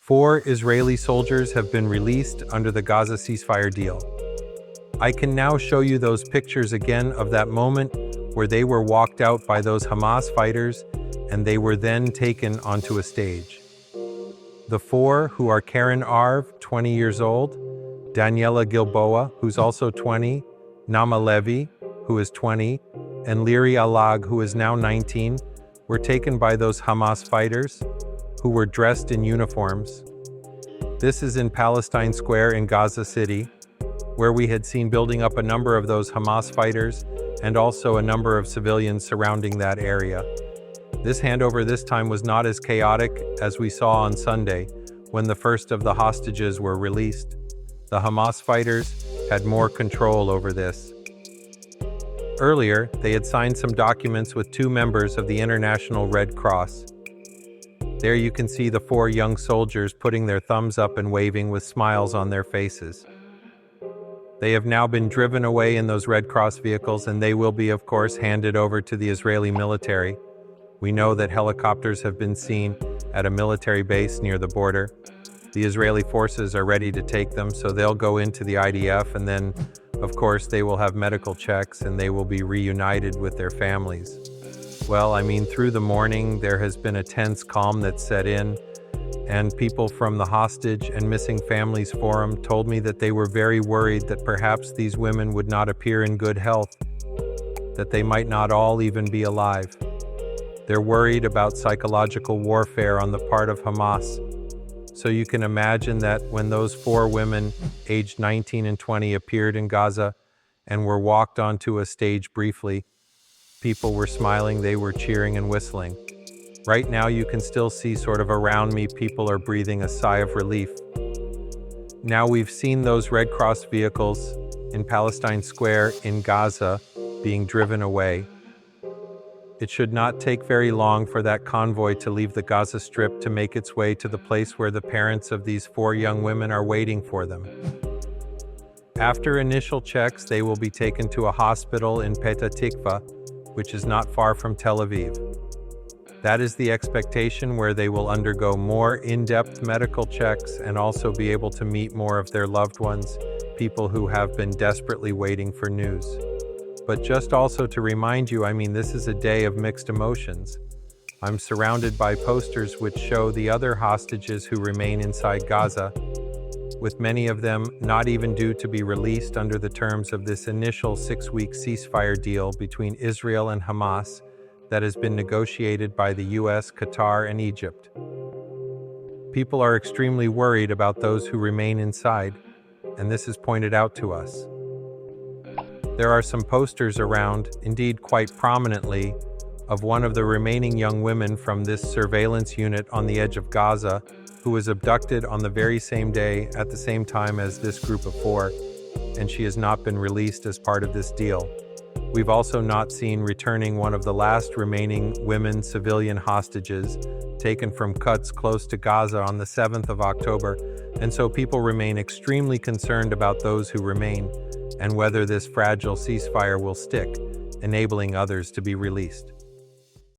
4 Israeli soldiers have been released under the Gaza ceasefire deal. I can now show you those pictures again of that moment where they were walked out by those Hamas fighters and they were then taken onto a stage. The 4, who are Karen Arv, 20 years old, Daniela Gilboa, who's also 20, Nama Levy, who is 20, and Liri Alag, who is now 19, were taken by those Hamas fighters, who were dressed in uniforms. This is in Palestine Square in Gaza City, where we had seen building up a number of those Hamas fighters and also a number of civilians surrounding that area. This handover this time was not as chaotic as we saw on Sunday, when the first of the hostages were released. The Hamas fighters had more control over this. Earlier, they had signed some documents with 2 members of the International Red Cross. There you can see the 4 young soldiers putting their thumbs up and waving with smiles on their faces. They have now been driven away in those Red Cross vehicles, and they will be, of course, handed over to the Israeli military. We know that helicopters have been seen at a military base near the border. The Israeli forces are ready to take them, so they'll go into the IDF, and then, of course, they will have medical checks and they will be reunited with their families. Well, through the morning, there has been a tense calm that set in, and people from the Hostage and Missing Families Forum told me that they were very worried that perhaps these women would not appear in good health, that they might not all even be alive. They're worried about psychological warfare on the part of Hamas. So you can imagine that when those 4 women, aged 19 and 20, appeared in Gaza and were walked onto a stage briefly, people were smiling, they were cheering and whistling. Right now you can still see sort of around me, people are breathing a sigh of relief. Now we've seen those Red Cross vehicles in Palestine Square in Gaza being driven away. It should not take very long for that convoy to leave the Gaza Strip to make its way to the place where the parents of these 4 young women are waiting for them. After initial checks, they will be taken to a hospital in Petah Tikva, which is not far from Tel Aviv. That is the expectation, where they will undergo more in-depth medical checks and also be able to meet more of their loved ones, people who have been desperately waiting for news. But just also to remind you, this is a day of mixed emotions. I'm surrounded by posters which show the other hostages who remain inside Gaza, with many of them not even due to be released under the terms of this initial 6-week ceasefire deal between Israel and Hamas that has been negotiated by the US, Qatar, and Egypt. People are extremely worried about those who remain inside, and this is pointed out to us. There are some posters around, indeed quite prominently, of one of the remaining young women from this surveillance unit on the edge of Gaza, who was abducted on the very same day at the same time as this group of 4, and she has not been released as part of this deal. We've also not seen returning one of the last remaining women civilian hostages taken from Quds close to Gaza on the 7th of October, and so people remain extremely concerned about those who remain and whether this fragile ceasefire will stick, enabling others to be released.